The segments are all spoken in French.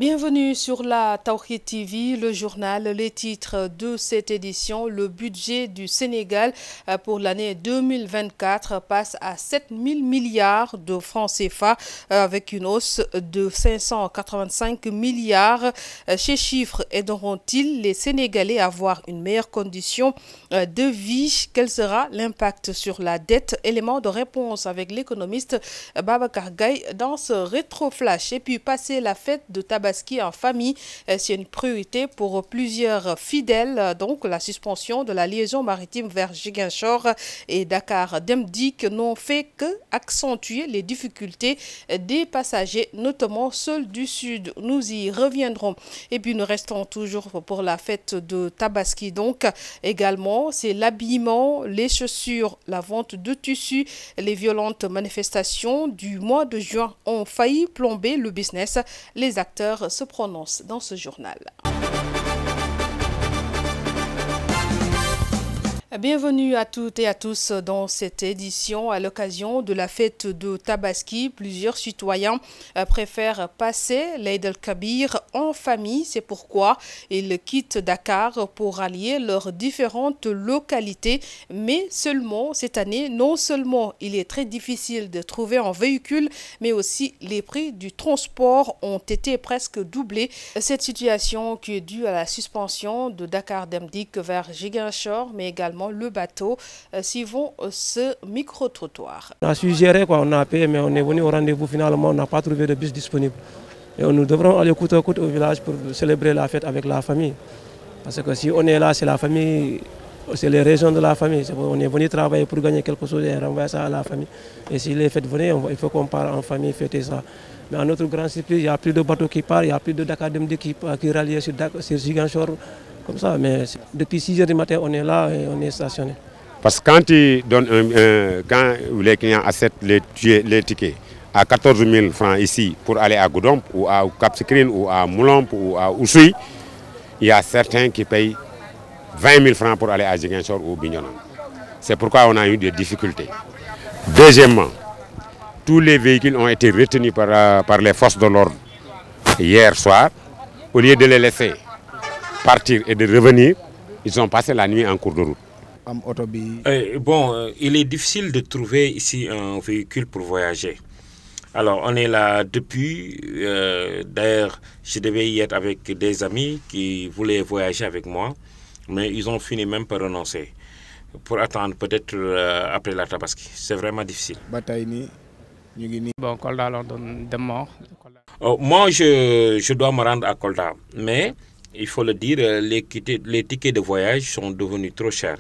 Bienvenue sur la Tawhid TV, le journal, les titres de cette édition. Le budget du Sénégal pour l'année 2024 passe à 7 000 milliards de francs CFA avec une hausse de 585 milliards. Ces chiffres aideront-ils les Sénégalais à avoir une meilleure condition de vie? Quel sera l'impact sur la dette? Élément de réponse avec l'économiste Babacar Gaye dans ce rétro-flash. Et puis passer la fête de Tabaski en famille, c'est une priorité pour plusieurs fidèles. Donc la suspension de la liaison maritime vers Ziguinchor et Dakar Dem Dikk n'ont fait que accentuer les difficultés des passagers, notamment ceux du sud. Nous y reviendrons. Et puis nous restons toujours pour la fête de Tabaski. Donc également, c'est l'habillement, les chaussures, la vente de tissus. Les violentes manifestations du mois de juin ont failli plomber le business. Les acteurs se prononcent dans ce journal. Bienvenue à toutes et à tous dans cette édition. À l'occasion de la fête de Tabaski, plusieurs citoyens préfèrent passer l'Eid el-Kabir en famille. C'est pourquoi ils quittent Dakar pour rallier leurs différentes localités. Mais seulement cette année, non seulement il est très difficile de trouver un véhicule, mais aussi les prix du transport ont été presque doublés. Cette situation qui est due à la suspension de Dakar Dem Dikk vers Ziguinchor, mais également le bateau, suivant ce micro-trottoir. On a su gérer, on a payé, mais on est venu au rendez-vous, finalement, on n'a pas trouvé de bus disponible. Et nous devrons aller coûte à coûte au village pour célébrer la fête avec la famille. Parce que si on est là, c'est la famille, c'est les régions de la famille. On est venu travailler pour gagner quelque chose et renvoyer ça à la famille. Et si les fêtes venaient, il faut qu'on parte en famille fêter ça. Mais à notre grande surprise, il n'y a plus de bateaux qui partent, il n'y a plus de Dakar Dem Dikk qui rallient sur Ziguinchor. Comme ça, mais depuis 6 heures du matin, on est là et on est stationné. Parce que quand quand les clients acceptent les tickets à 14 000 francs ici pour aller à Goudomp ou à Cap Skirring ou à Moulomp ou à Oussouye, il y a certains qui payent 20 000 francs pour aller à Ziguinchor ou Bignona. C'est pourquoi on a eu des difficultés. Deuxièmement, tous les véhicules ont été retenus par les forces de l'ordre hier soir. Au lieu de les laisser partir et de revenir, ils ont passé la nuit en cours de route. Il est difficile de trouver ici un véhicule pour voyager. Alors, on est là depuis. D'ailleurs, je devais y être avec des amis qui voulaient voyager avec moi, mais ils ont fini même par renoncer pour attendre peut-être après la Tabaski. C'est vraiment difficile. Moi, je dois me rendre à Kolda, mais il faut le dire, les tickets de voyage sont devenus trop chers.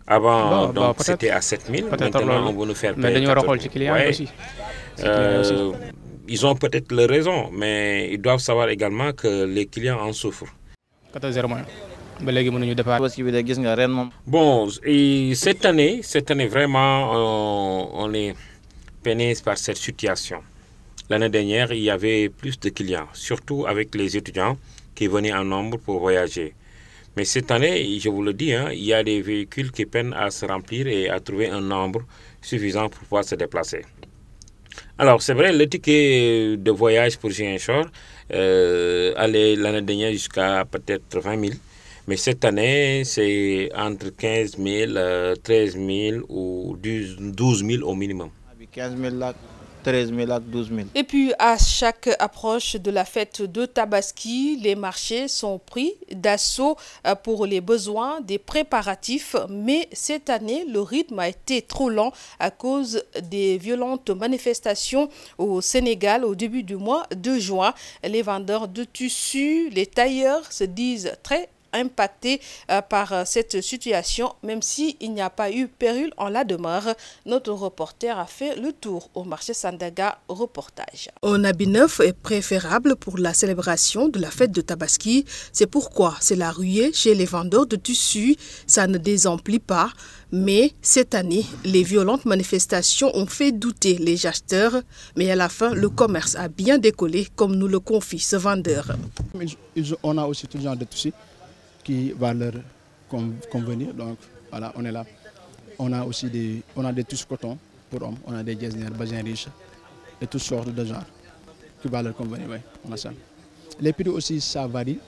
Avant, c'était à 7 000. Maintenant, on va nous faire payer 4 000. Ils ont peut-être leur raison, mais ils doivent savoir également que les clients en souffrent. Bon, et cette année vraiment, on est peiné par cette situation. L'année dernière, il y avait plus de clients, surtout avec les étudiants qui venaient en nombre pour voyager. Mais cette année, je vous le dis, il y a des véhicules qui peinent à se remplir et à trouver un nombre suffisant pour pouvoir se déplacer. Alors, c'est vrai, le ticket de voyage pour Ziguinchor allait l'année dernière jusqu'à peut-être 20 000. Mais cette année, c'est entre 15 000, 13 000 ou 12 000 au minimum. 15 000 là. 13 000 12 000. Et puis, à chaque approche de la fête de Tabaski, les marchés sont pris d'assaut pour les besoins des préparatifs. Mais cette année, le rythme a été trop lent à cause des violentes manifestations au Sénégal au début du mois de juin. Les vendeurs de tissus, les tailleurs se disent très impactés par cette situation, même s'il n'y a pas eu péril en la demeure. Notre reporter a fait le tour au marché Sandaga. Reportage. Un habit neuf est préférable pour la célébration de la fête de Tabaski. C'est pourquoi c'est la ruée chez les vendeurs de tissus. Ça ne désemplit pas. Mais cette année, les violentes manifestations ont fait douter les acheteurs. Mais à la fin, le commerce a bien décollé, comme nous le confie ce vendeur. On a aussi tout genre de tissus qui va leur convenir, donc voilà, on est là. On a aussi des tissus coton pour hommes, on a des getzner, bazin riches et toutes sortes de genres qui va leur convenir, oui, on a ça. Les prix aussi, ça varie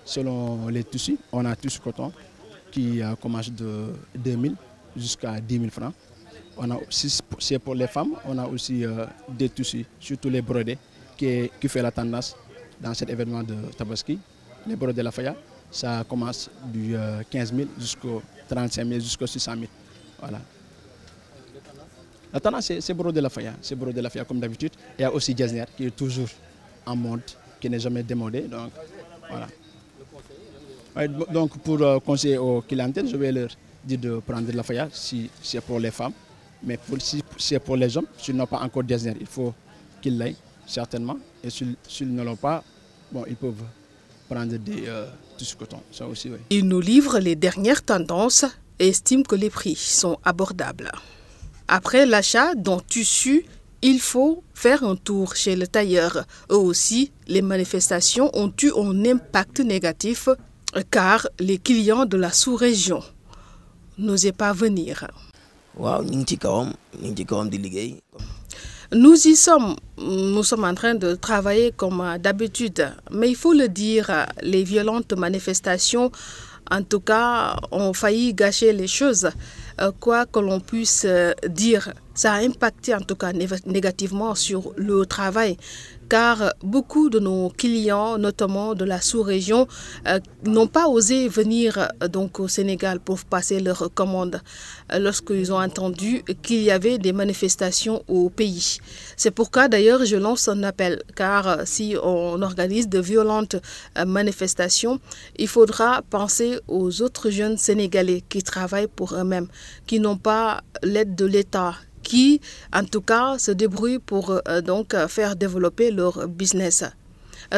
selon les tissus. On a tissu coton qui commence de 2000 jusqu'à 10 000 francs. On a aussi, c'est pour les femmes, on a aussi des tissus, surtout les brodés, qui fait la tendance dans cet événement de Tabaski. Les brodés Lafaya, ça commence du 15 000 jusqu'au 35 000, jusqu'au 600 000. Voilà. La tendance, c'est brodé Lafaya. C'est brodé Lafaya comme d'habitude. Il y a aussi Getzner qui est toujours en mode, qui n'est jamais démodé. Donc, voilà. Donc, pour conseiller aux clientèles, je vais leur dire de prendre de Lafaya si c'est pour les femmes. Mais si c'est pour les hommes, s'ils n'ont pas encore Getzner, il faut qu'ils l'aient, certainement. Et s'ils ne l'ont pas, bon, ils peuvent prendre des tissus coton. Ça aussi, oui. Il nous livre les dernières tendances et estime que les prix sont abordables. Après l'achat d'un tissu, il faut faire un tour chez le tailleur. Eux aussi, les manifestations ont eu un impact négatif car les clients de la sous-région n'osaient pas venir. Nous sommes en train de travailler comme d'habitude, mais il faut le dire, les violentes manifestations, en tout cas, ont failli gâcher les choses. Quoi que l'on puisse dire, ça a impacté en tout cas négativement sur le travail, car beaucoup de nos clients, notamment de la sous-région, n'ont pas osé venir donc au Sénégal pour passer leurs commandes lorsqu'ils ont entendu qu'il y avait des manifestations au pays. C'est pourquoi d'ailleurs je lance un appel, car si on organise de violentes manifestations, il faudra penser aux autres jeunes Sénégalais qui travaillent pour eux-mêmes, qui n'ont pas l'aide de l'État, qui, en tout cas, se débrouillent pour donc faire développer leur business.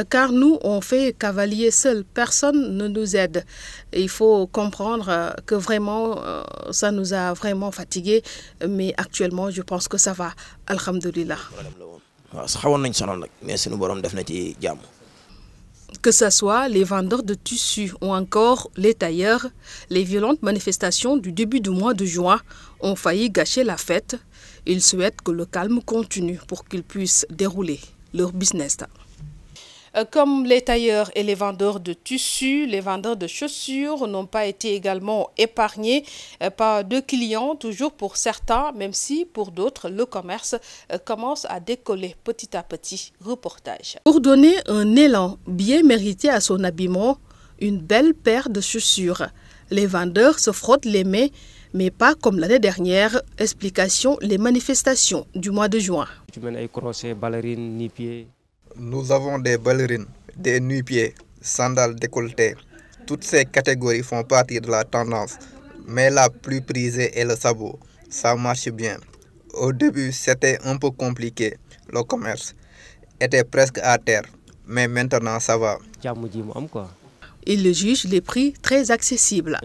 Car nous, on fait cavalier seul, personne ne nous aide. Il faut comprendre que vraiment, ça nous a vraiment fatigués, mais actuellement, je pense que ça va. Alhamdulillah. Que ce soit les vendeurs de tissus ou encore les tailleurs, les violentes manifestations du début du mois de juin ont failli gâcher la fête. Ils souhaitent que le calme continue pour qu'ils puissent dérouler leur business. Comme les tailleurs et les vendeurs de tissus, les vendeurs de chaussures n'ont pas été également épargnés par deux clients, toujours pour certains, même si pour d'autres, le commerce commence à décoller petit à petit. Reportage. Pour donner un élan bien mérité à son habillement, une belle paire de chaussures. Les vendeurs se frottent les mains, mais pas comme l'année dernière. Explication, les manifestations du mois de juin. Nous avons des ballerines, des nu-pieds, sandales décolletées. Toutes ces catégories font partie de la tendance. Mais la plus prisée est le sabot. Ça marche bien. Au début, c'était un peu compliqué. Le commerce était presque à terre. Mais maintenant, ça va. Il juge les prix très accessibles.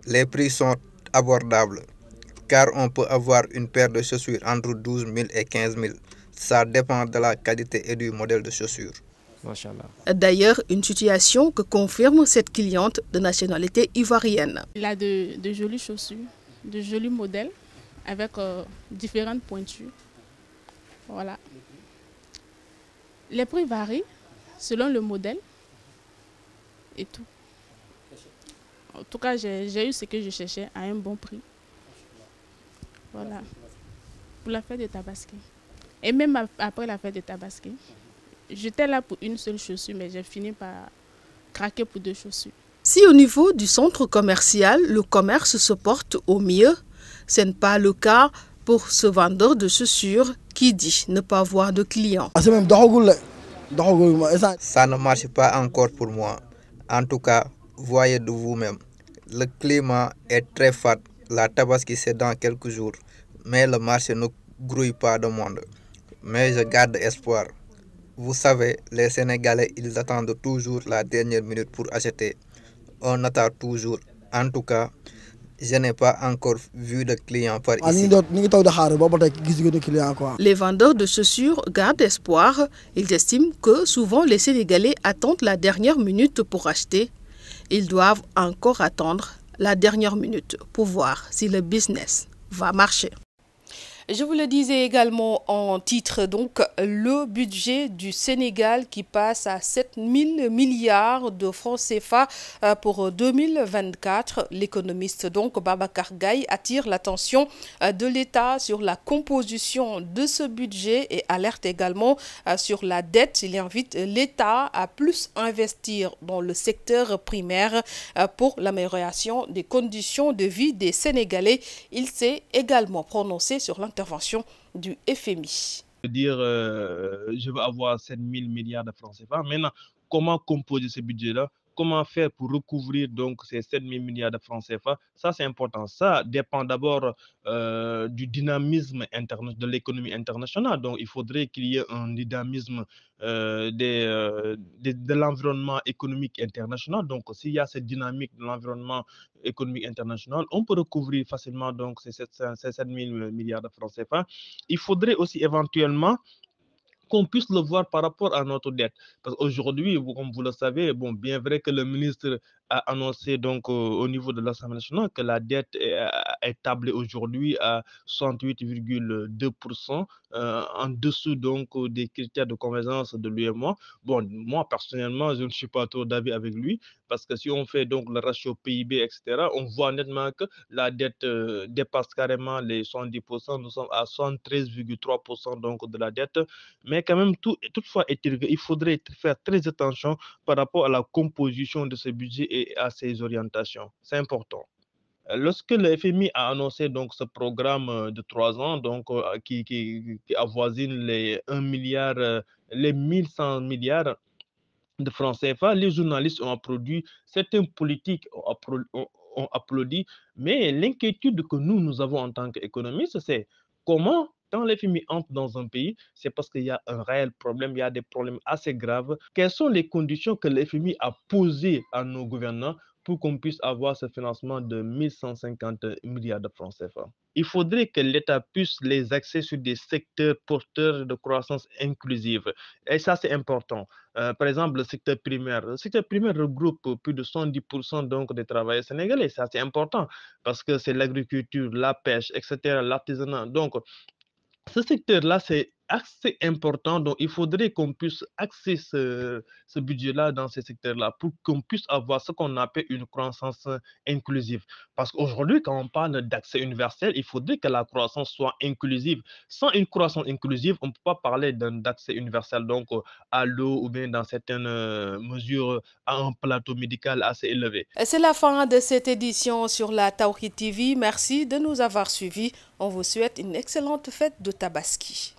Les prix sont abordables. Car on peut avoir une paire de chaussures entre 12 000 et 15 000. Ça dépend de la qualité et du modèle de chaussures. D'ailleurs, une situation que confirme cette cliente de nationalité ivoirienne. Il a de jolies chaussures, de jolis modèles avec différentes pointures. Voilà. Les prix varient selon le modèle et tout. En tout cas, j'ai eu ce que je cherchais à un bon prix. Voilà. Pour la fête de Tabaski. Et même après la fête de Tabaski, j'étais là pour une seule chaussure, mais j'ai fini par craquer pour deux chaussures. Si au niveau du centre commercial, le commerce se porte au mieux, ce n'est pas le cas pour ce vendeur de chaussures qui dit ne pas avoir de clients. Ça ne marche pas encore pour moi. En tout cas, voyez de vous-même. Le climat est très fade. La Tabaski, c'est dans quelques jours. Mais le marché ne grouille pas de monde. Mais je garde espoir. Vous savez, les Sénégalais, ils attendent toujours la dernière minute pour acheter. On attend toujours. En tout cas, je n'ai pas encore vu de clients par ici. Les vendeurs de chaussures gardent espoir. Ils estiment que souvent les Sénégalais attendent la dernière minute pour acheter. Ils doivent encore attendre la dernière minute pour voir si le business va marcher. Je vous le disais également en titre, donc, le budget du Sénégal qui passe à 7 000 milliards de francs CFA pour 2024. L'économiste, donc, Babacar Gaye attire l'attention de l'État sur la composition de ce budget et alerte également sur la dette. Il invite l'État à plus investir dans le secteur primaire pour l'amélioration des conditions de vie des Sénégalais. Il s'est également prononcé sur l'intervention du FMI. Dire je veux avoir 7 000 milliards de francs CFA. Maintenant, comment composer ce budget-là? Comment faire pour recouvrir donc ces 7 000 milliards de francs CFA? Ça, c'est important. Ça dépend d'abord du dynamisme de l'économie internationale. Donc, il faudrait qu'il y ait un dynamisme de l'environnement économique international. Donc, s'il y a cette dynamique de l'environnement économique international, on peut recouvrir facilement donc ces 7 000 milliards de francs CFA. Il faudrait aussi éventuellement qu'on puisse le voir par rapport à notre dette. Parce qu'aujourd'hui, comme vous le savez, bon, bien vrai que le ministre a annoncé donc au niveau de l'Assemblée nationale que la dette est tablée aujourd'hui à 68,2%, en dessous donc des critères de convergence de l'UEMOA. Bon, moi personnellement, je ne suis pas trop d'avis avec lui, parce que si on fait donc le ratio PIB, etc., on voit nettement que la dette dépasse carrément les 70%. Nous sommes à 73,3% donc de la dette. Mais quand même, toutefois, il faudrait faire très attention par rapport à la composition de ce budget et à ses orientations. C'est important. Lorsque le FMI a annoncé donc ce programme de 3 ans, donc qui avoisine les 1 milliard, les 1100 milliards de francs CFA, les journalistes ont applaudi, certains politiques ont applaudi, mais l'inquiétude que nous avons en tant qu'économistes, c'est comment, quand les FMI entrent dans un pays, c'est parce qu'il y a un réel problème, il y a des problèmes assez graves. Quelles sont les conditions que le FMI a posées à nos gouvernants pour qu'on puisse avoir ce financement de 1150 milliards de francs CFA? Il faudrait que l'État puisse les axer sur des secteurs porteurs de croissance inclusive. Et ça, c'est important. Par exemple, le secteur primaire. Le secteur primaire regroupe plus de 70% donc des travailleurs sénégalais. Ça, c'est important parce que c'est l'agriculture, la pêche, etc., l'artisanat. Donc, ce secteur-là, c'est assez important. Donc, il faudrait qu'on puisse axer ce budget-là dans ces secteurs-là pour qu'on puisse avoir ce qu'on appelle une croissance inclusive. Parce qu'aujourd'hui, quand on parle d'accès universel, il faudrait que la croissance soit inclusive. Sans une croissance inclusive, on ne peut pas parler d'accès universel, donc à l'eau ou bien dans certaines mesures à un plateau médical assez élevé. C'est la fin de cette édition sur la Tawhid TV. Merci de nous avoir suivis. On vous souhaite une excellente fête de Tabaski.